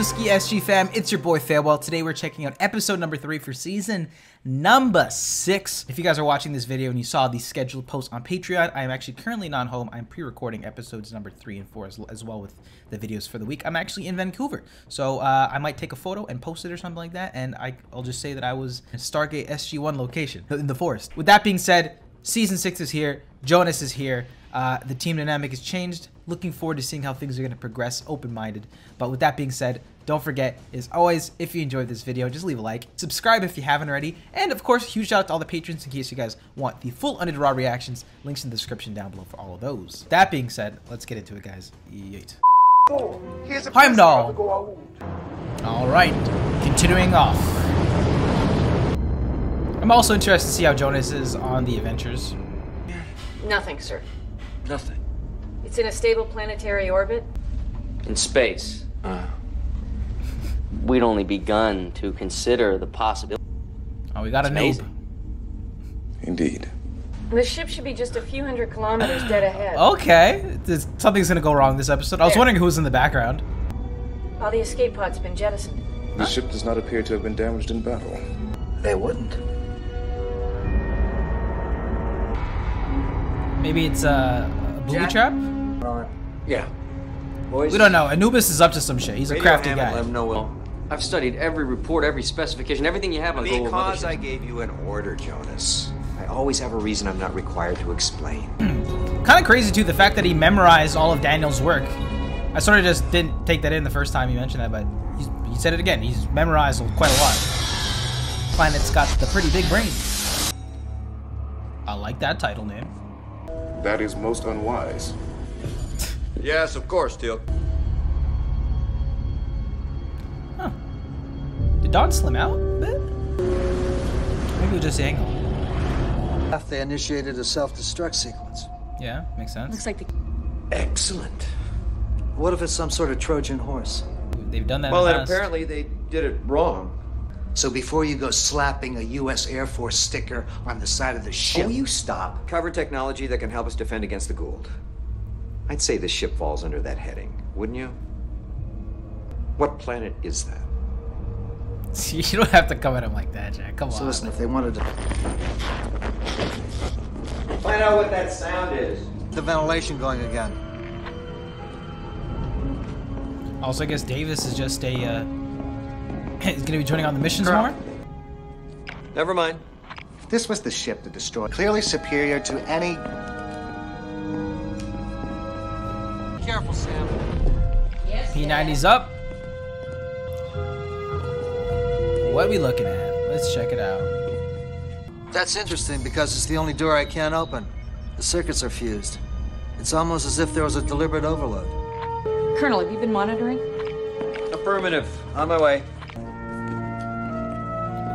Brewski SG fam, it's your boy Farewell. Today we're checking out episode number 3 for season number 6. If you guys are watching this video and you saw the scheduled post on Patreon, I am actually currently not home. I'm pre-recording episodes number 3 and 4 as well with the videos for the week. I'm actually in Vancouver, so I might take a photo and post it or something like that, and I'll just say that I was in Stargate SG-1 location in the forest. With that being said, season 6 is here. Jonas is here. The team dynamic has changed. Looking forward to seeing how things are going to progress, open-minded. But with that being said, don't forget, as always, if you enjoyed this video, just leave a like, subscribe if you haven't already, and of course, huge shout out to all the patrons in case you guys want the full Unedited Raw reactions. Links in the description down below for all of those. That being said, let's get into it, guys. Yeet. Heimdall. All right, continuing off. I'm also interested to see how Jonas is on the adventures. Nothing, sir. Nothing. It's in a stable planetary orbit. In space. We'd only begun to consider the possibility. Oh, we got a noob. Indeed. The ship should be just a few hundred kilometers dead ahead. Okay, something's gonna go wrong this episode. I was wondering who was in the background. All the escape pods have been jettisoned. The ship does not appear to have been damaged in battle. They wouldn't. Maybe it's a booby trap? Yeah. Boys, We don't know. Anubis is up to some shit. He's a crafty guy. Let him know. I've studied every report, every specification, everything you have on Global Because Mothership. I gave you an order, Jonas. I always have a reason I'm not required to explain. Kind of crazy too, the fact that he memorized all of Daniel's work. I sort of just didn't take that in the first time he mentioned that, but he said it again. He's memorized quite a lot. Planet's got the pretty big brain. I like that title name. That is most unwise. Yes, of course, Teal. Huh. Did Don slim out a bit? Maybe it was just the angle. They initiated a self-destruct sequence. Yeah, makes sense. Looks like the... Excellent. What if it's some sort of Trojan horse? They've done that Well, in the and past. apparently they did it wrong. So before you go slapping a U.S. Air Force sticker on the side of the ship... Will you stop? Cover technology that can help us defend against the Gould. I'd say this ship falls under that heading, wouldn't you? What planet is that? You don't have to come at him like that, Jack. Come So on. listen, if they wanted to... Find out what that sound is. The ventilation going again. Also, I guess Davis is just a, he's gonna be joining on the missions more? Never mind. This was the ship to destroy. Clearly superior to any... Careful, Sam. P90's up. What are we looking at? Let's check it out. That's interesting because it's the only door I can't open. The circuits are fused. It's almost as if there was a deliberate overload. Colonel, have you been monitoring? Affirmative. On my way.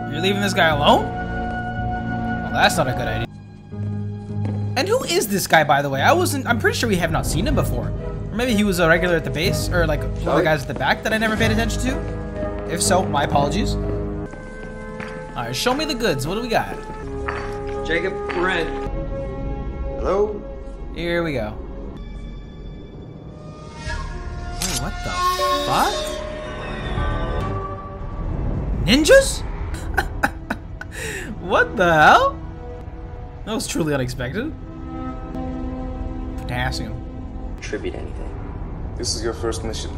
You're leaving this guy alone? Well, that's not a good idea. And who is this guy, by the way? I'm pretty sure we have not seen him before. Or maybe he was a regular at the base, or like one of the guys at the back that I never paid attention to. If so, my apologies. Alright, show me the goods. What do we got? Jacob, we're in. Hello? Here we go. Oh, what the fuck? Ninjas? What the hell? That was truly unexpected. Potassium. Contribute anything. This is your first mission.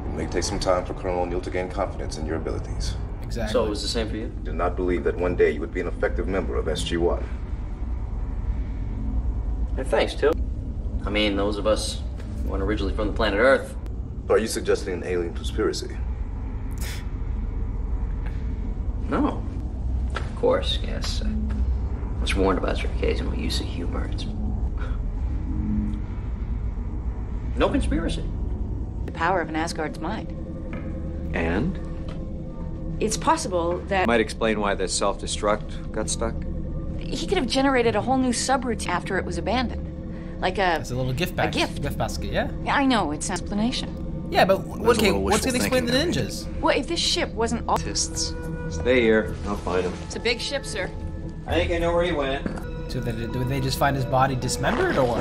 It may take some time for Colonel O'Neill to gain confidence in your abilities. Exactly. So it was the same for you? I did not believe that one day you would be an effective member of SG-1. Hey, thanks, Till. I mean, those of us who weren't originally from the planet Earth. Are you suggesting an alien conspiracy? No. Of course, yes. I was warned about your occasional use of humor. It's... No conspiracy. The power of an Asgard's mind. And? It's possible that Might explain why the self-destruct got stuck. he could have generated a whole new subroutine after it was abandoned. Like a... It's a little gift bag. gift. Gift basket, yeah. Yeah, I know, it's an explanation. Yeah, but There's a okay, little what's wishful gonna explain the thinking there, ninjas? Well, if this ship wasn't all... Stay here. I'll find him. It's a big ship, sir. I think I know where he went. So did they just find his body dismembered, or?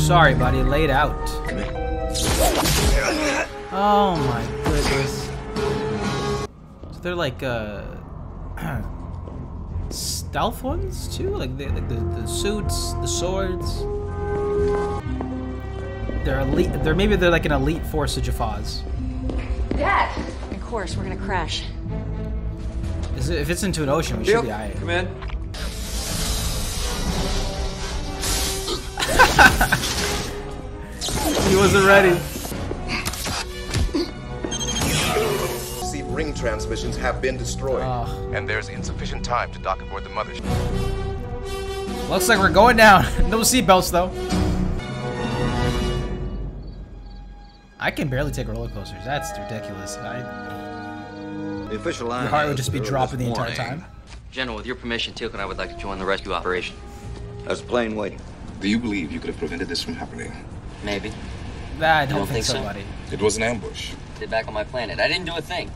Sorry, buddy. Laid out. Oh my goodness. So they're like stealth ones too, like the suits, the swords. They're elite. They're like an elite force of Japhas. Dad! Of course, we're gonna crash. If it's into an ocean, we should be alright. Come in. He wasn't ready. See, ring transmissions have been destroyed. And there's insufficient time to dock aboard the mothership. Looks like we're going down. No seatbelts though. I can barely take roller coasters. That's ridiculous. The official line. Your heart would just be dropping the entire time. General, with your permission, Teal'c and I would like to join the rescue operation. There's a plane waiting. Do you believe you could have prevented this from happening? Maybe. Nah, I don't think so, buddy. It was an ambush. Get back on my planet. I didn't do a thing.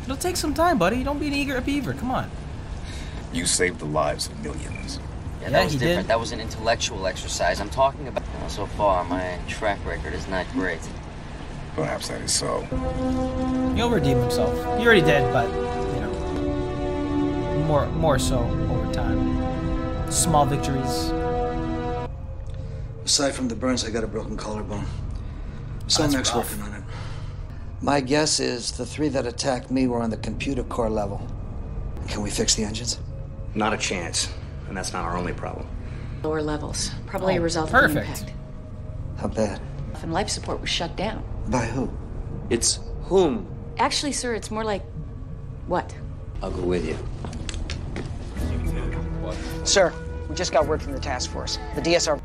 It'll take some time, buddy. Don't be an eager beaver. Come on. You saved the lives of millions. Yeah, that was he different. did. That was an intellectual exercise. I'm talking about, so far, my track record is not great. Perhaps that is so. He'll redeem himself. He already did, but you know, more so over time. Small victories. Aside from the burns, I got a broken collarbone. That's Selmac's rough. working on it. My guess is the 3 that attacked me were on the computer core level. Can we fix the engines? Not a chance. And that's not our only problem. Lower levels. Probably a result of the perfect. impact. How bad? And life support was shut down. By who? It's whom? Actually, sir, it's more like... what? I'll go with you. Sir, we just got word from the task force. The DSR...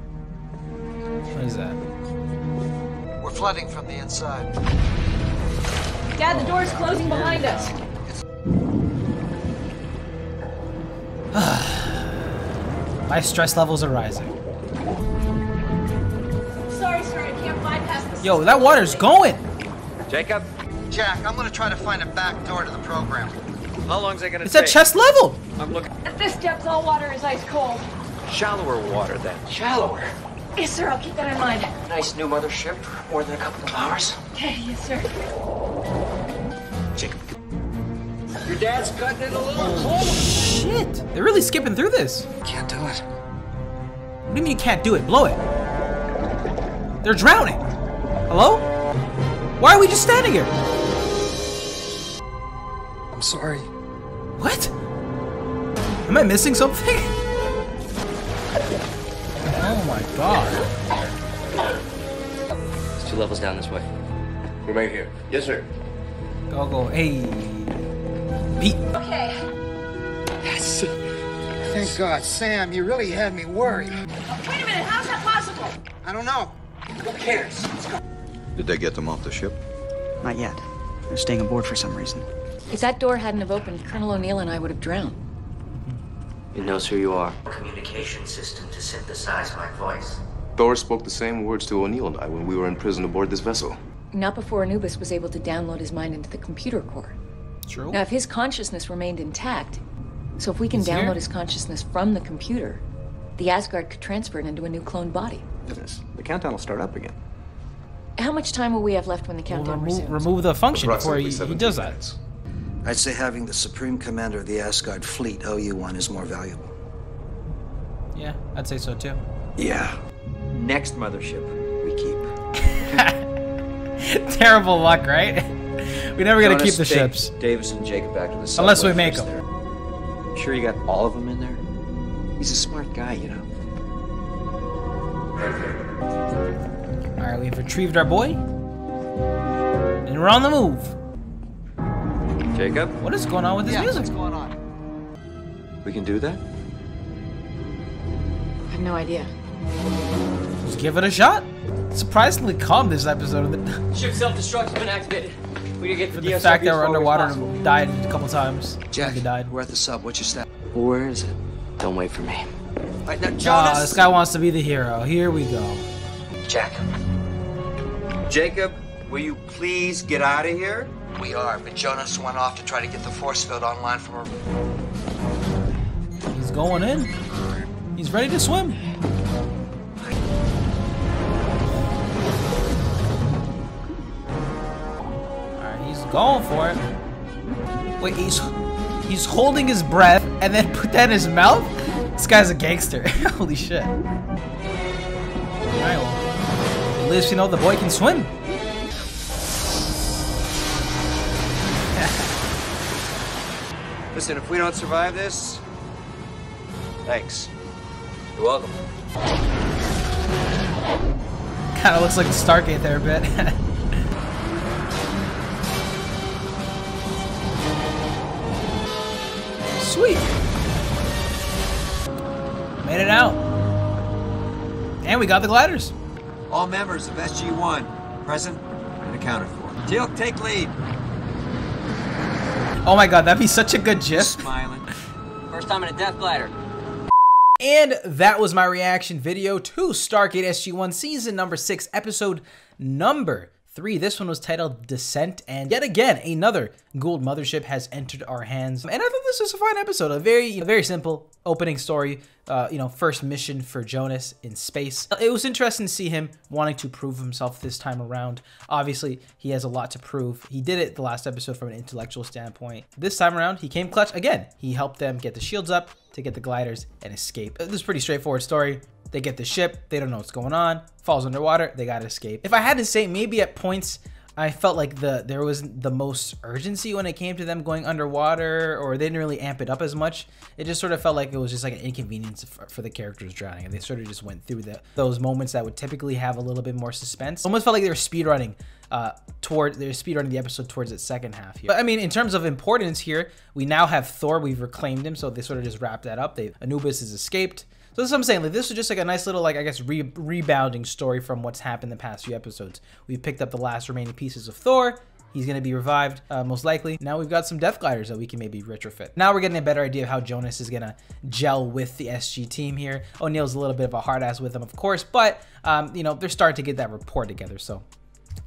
What is that? We're flooding from the inside. Dad, the door's closing behind us. My stress levels are rising. Sorry, sir, I can't bypass this. Yo, that water's going. Jacob? Jack, I'm gonna try to find a back door to the program. How long's that gonna It's take? at chest level. I'm looking. At this depth, all water is ice cold. Shallower water then. Shallower? Yes, sir, I'll keep that in mind. Nice new mothership. More than a couple of hours. Okay, yes, sir. Jacob. Your dad's cutting it a little close. Shit, they're really skipping through this. Can't do it. What do you mean you can't do it? Blow it. They're drowning. Hello? Why are we just standing here? I'm sorry. What? Am I missing something? Oh my god. It's 2 levels down this way. Remain here. Yes, sir. Go. Hey. Pete. Okay. Yes. Thank God. Sam, you really had me worried. Wait a minute, how's that possible? I don't know. Who cares? Did they get them off the ship? Not yet. They're staying aboard for some reason. If that door hadn't have opened, Colonel O'Neill and I would have drowned. It knows who you are. Communication system to synthesize my voice. Thor spoke the same words to O'Neill and I when we were in prison aboard this vessel. Not before Anubis was able to download his mind into the computer core. True. Now, if his consciousness remained intact, so if we can He's download here. his consciousness from the computer, the Asgard could transfer it into a new cloned body. Goodness. The countdown will start up again. How much time will we have left when the We'll countdown resumes? remove the function before Approximately he 17 does that. minutes. I'd say having the Supreme Commander of the Asgard fleet, OU1, is more valuable. Yeah, I'd say so too. Yeah. Next mothership we keep. Terrible luck, right? We never gonna Jonas, keep the take ships. Davis and Jacob back to the Unless subway we make first them. there. Sure you got all of them in there? He's a smart guy, you know. Alright, we've retrieved our boy. And we're on the move. Jacob, What is going on with this music? What's going on? we can do that? I have no idea. Just give it a shot. Surprisingly calm this episode of the, Ship self-destruct's been activated. We can get for the fact that we're underwater and died a couple times. Jack, They died. we're at the sub. What's your stat? Well, where is it? Don't wait for me. All right, now, Ah, Jonas! this guy wants to be the hero. Here we go. Jack. Jacob, will you please get out of here? We are, but Jonas went off to try to get the force field online from her. He's going in. He's ready to swim. He's going for it. Wait, he's holding his breath and then put that in his mouth? This guy's a gangster. Holy shit. Alright, well, at least you know the boy can swim. Listen, if we don't survive this, thanks. You're welcome. Kind of looks like the Stargate there a bit. Sweet. Made it out. And we got the gliders. All members of SG-1 present and accounted for. Teal, take lead. Oh my god, that'd be such a good gif. Smiling. First time in a death glider. And that was my reaction video to Stargate SG-1 season number 6, episode number 3. This one was titled Descent, and yet again, another Gould mothership has entered our hands. And I thought this was a fine episode. A very simple opening story. First mission for Jonas in space. It was interesting to see him wanting to prove himself this time around. Obviously, he has a lot to prove. He did it the last episode from an intellectual standpoint. This time around, he came clutch again. He helped them get the shields up to get the gliders and escape. This is a pretty straightforward story. They get the ship, they don't know what's going on, falls underwater, they gotta escape. If I had to say, maybe at points, I felt like there was the most urgency when it came to them going underwater, or they didn't really amp it up as much. It just sort of felt like it was just like an inconvenience for the characters drowning, and they sort of just went through those moments that would typically have a little bit more suspense. Almost felt like they were speedrunning the episode towards its second half here. But I mean, in terms of importance here, we now have Thor, we've reclaimed him, so they sort of just wrapped that up. Anubis has escaped. So that's what I'm saying. Like, this was just like a nice little, like, I guess, rebounding story from what's happened the past few episodes. We've picked up the last remaining pieces of Thor. He's going to be revived, most likely. Now we've got some death gliders that we can maybe retrofit. Now we're getting a better idea of how Jonas is going to gel with the SG team here. O'Neill's a little bit of a hard ass with him, of course, but, they're starting to get that rapport together. So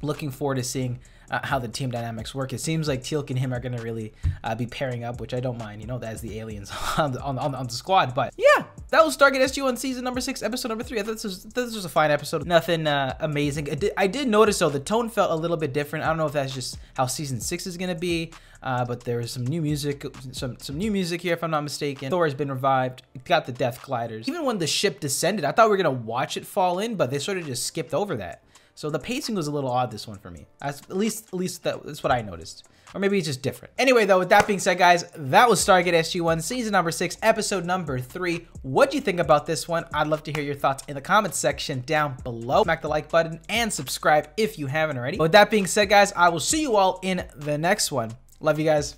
looking forward to seeing how the team dynamics work. It seems like Teal'c and him are going to really be pairing up, which I don't mind, as the aliens on the squad. But yeah, that was Stargate SG-1 season number 6, episode number 3. I thought this was a fine episode. Nothing amazing. I did notice, though, the tone felt a little bit different. I don't know if that's just how season 6 is going to be, but there was some new music, some new music here, if I'm not mistaken. Thor has been revived. Got the death gliders. Even when the ship descended, I thought we were going to watch it fall in, but they sort of just skipped over that. So the pacing was a little odd, this one, for me. At least that's what I noticed. Or maybe it's just different. Anyway, though, with that being said, guys, that was Stargate SG-1 season number 6, episode number 3. What'd you think about this one? I'd love to hear your thoughts in the comments section down below. Smack the like button and subscribe if you haven't already. But with that being said, guys, I will see you all in the next one. Love you guys.